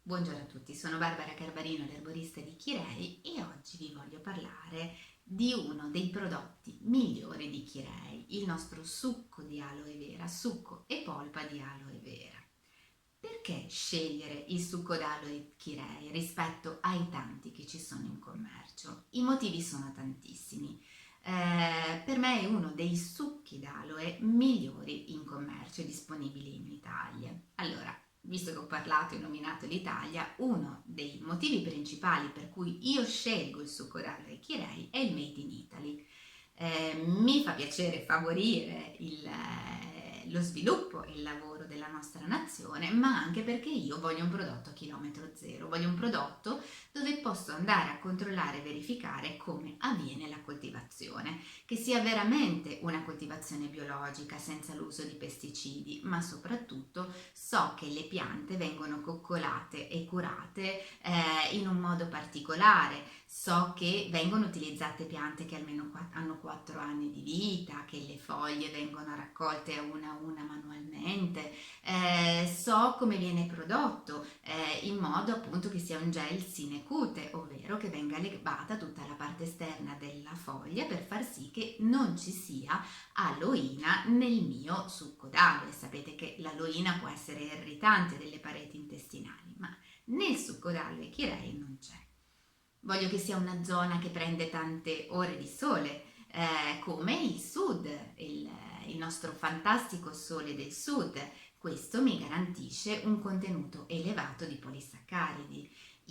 Buongiorno a tutti, sono Barbara Carbarino, l'erborista di Chirei e oggi vi voglio parlare di uno dei prodotti migliori di Chirei, il nostro succo di aloe vera, succo e polpa di aloe vera. Perché scegliere il succo d'aloe Chirei rispetto ai tanti che ci sono in commercio? I motivi sono tantissimi. Per me è uno dei succhi d'aloe migliori in commercio e disponibili in Italia. Allora, visto che ho parlato e nominato l'Italia, uno dei motivi principali per cui io scelgo il succo d'aloe Chirei è il Made in Italy. Mi fa piacere favorire lo sviluppo e il lavoro della nostra nazione, ma anche perché io voglio un prodotto a chilometro zero, voglio un prodotto dove posso andare a controllare e verificare come avviene la coltivazione, che sia veramente una coltivazione biologica senza l'uso di pesticidi, ma soprattutto so che le piante vengono coccolate e curate in un modo particolare. So che vengono utilizzate piante che almeno hanno 4 anni di vita, che le foglie vengono raccolte a una manualmente, so come viene prodotto in modo appunto che sia un gel sine cute, ovvero che venga levata tutta la parte esterna della foglia per far sì che non ci sia aloina nel mio succo d'aloe. Sapete che l'aloina può essere irritante delle pareti intestinali, ma nel succo d'aloe Kirei non c'è. Voglio che sia una zona che prende tante ore di sole, come il sud, il nostro fantastico sole del sud. Questo mi garantisce un contenuto elevato di polisaccaridi.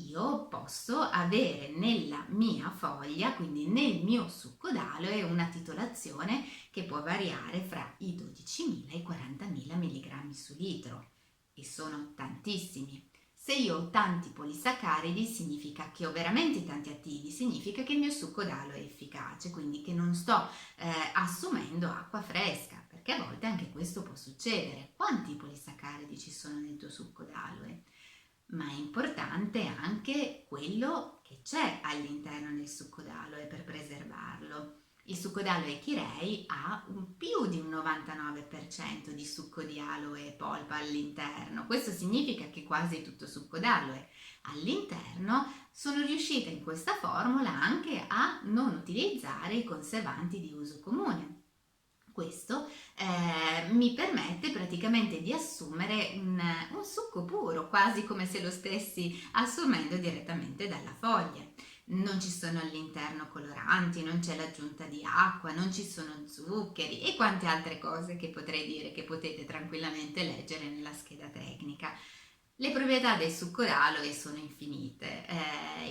Io posso avere nella mia foglia, quindi nel mio succo d'aloe, una titolazione che può variare fra i 12.000 e i 40.000 mg su litro e sono tantissimi. Se io ho tanti polisaccaridi significa che ho veramente tanti attivi, significa che il mio succo d'aloe è efficace, quindi che non sto assumendo acqua fresca, perché a volte anche questo può succedere. Quanti polisaccaridi ci sono nel tuo succo d'aloe? Ma è importante anche quello che c'è all'interno del succo d'aloe per preservarlo. Il succo d'aloe Kirei ha più di un 99% di succo di aloe e polpa all'interno. Questo significa che quasi tutto succo d'aloe all'interno sono riuscita in questa formula anche a non utilizzare i conservanti di uso comune. Questo mi permette praticamente di assumere un succo puro, quasi come se lo stessi assumendo direttamente dalla foglia. Non ci sono all'interno coloranti, non c'è l'aggiunta di acqua, non ci sono zuccheri e quante altre cose che potrei dire che potete tranquillamente leggere nella scheda tecnica. Le proprietà del succo d'aloe sono infinite.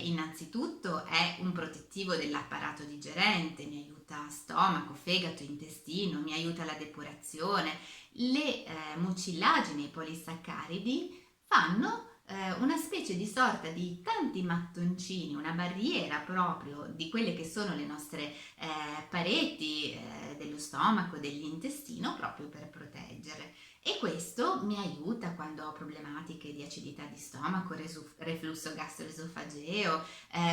Innanzitutto è un protettivo dell'apparato digerente, mi aiuta stomaco, fegato, intestino, mi aiuta la depurazione. Le mucillagini, i polisaccaridi fanno una specie di sorta di tanti mattoncini, una barriera proprio di quelle che sono le nostre pareti dello stomaco, dell'intestino, proprio per proteggere. E questo mi aiuta quando ho problematiche di acidità di stomaco, reflusso gastroesofageo,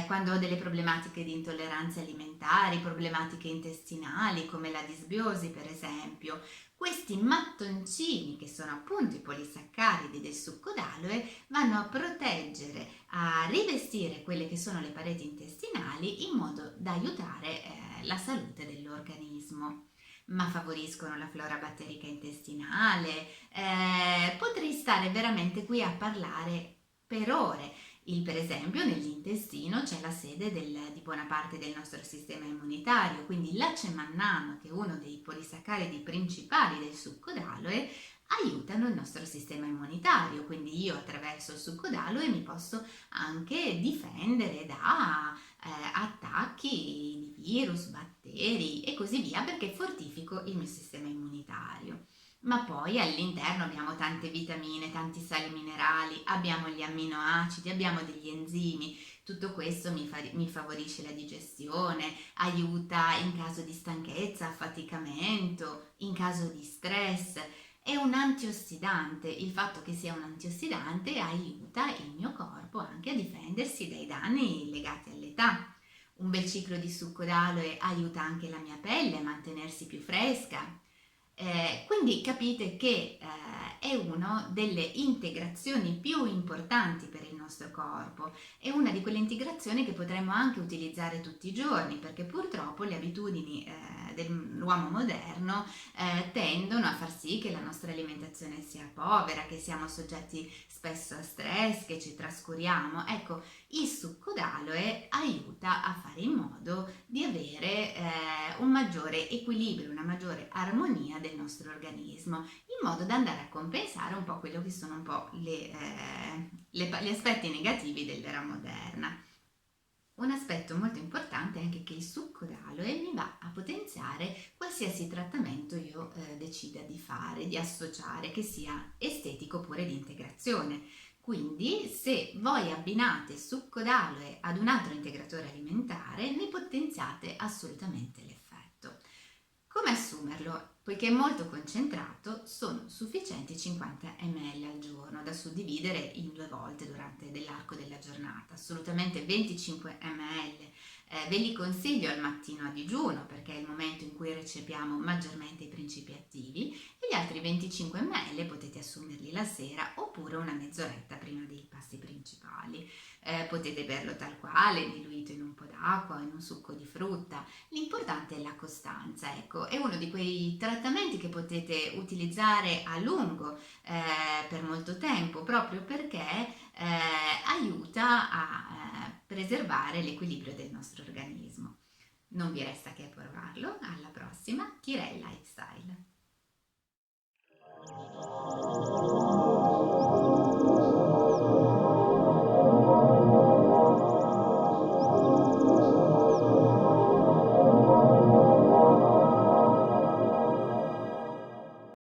quando ho delle problematiche di intolleranze alimentari, problematiche intestinali come la disbiosi per esempio. Questi mattoncini, che sono appunto i polisaccaridi del succo d'aloe, vanno a proteggere, a rivestire quelle che sono le pareti intestinali in modo da aiutare la salute dell'organismo, ma favoriscono la flora batterica intestinale. Potrei stare veramente qui a parlare per ore. Per esempio nell'intestino c'è la sede di buona parte del nostro sistema immunitario, quindi l'acemannano, che è uno dei polisaccaridi principali del succo d'aloe, aiutano il nostro sistema immunitario, quindi io attraverso il succo d'aloe mi posso anche difendere da attacchi di virus, batteri e così via, perché fortifico il mio sistema immunitario. Ma poi all'interno abbiamo tante vitamine, tanti sali minerali, abbiamo gli amminoacidi, abbiamo degli enzimi. Tutto questo mi favorisce la digestione, aiuta in caso di stanchezza, affaticamento, in caso di stress. È un antiossidante. Il fatto che sia un antiossidante aiuta il mio corpo anche a difendersi dai danni legati all'età. Un bel ciclo di succo d'aloe aiuta anche la mia pelle a mantenersi più fresca. Quindi capite che è una delle integrazioni più importanti per il nostro corpo, è una di quelle integrazioni che potremmo anche utilizzare tutti i giorni, perché purtroppo le abitudini dell'uomo moderno tendono a far sì che la nostra alimentazione sia povera, che siamo soggetti spesso a stress, che ci trascuriamo. Ecco, il succo d'aloe aiuta a fare in modo di avere un maggiore equilibrio, una maggiore armonia del nostro organismo, in modo da andare a compensare un po' quello che sono un po' gli aspetti negativi dell'era moderna. Un aspetto molto importante è anche che il succo d'aloe mi va a potenziare qualsiasi trattamento io decida di fare, di associare, che sia estetico oppure di integrazione. Quindi se voi abbinate il succo d'aloe ad un altro integratore alimentare, ne potenziate assolutamente l'effetto. Come assumerlo? Poiché è molto concentrato, sono sufficienti 50 ml al giorno da suddividere in 2 volte durante l'arco della giornata. Assolutamente 25 ml. Ve li consiglio al mattino a digiuno perché è il momento in cui recepiamo maggiormente i principi attivi, e gli altri 25 ml potete assumerli la sera oppure una mezz'oretta prima dei pasti principali. Potete berlo tal quale, diluito in un po' d'acqua o in un succo di frutta. L'importante è la costanza, ecco, è uno di quei trattamenti che potete utilizzare a lungo, per molto tempo, proprio perché aiuta a preservare l'equilibrio del nostro organismo. Non vi resta che provarlo, alla prossima, Kirei Lifestyle.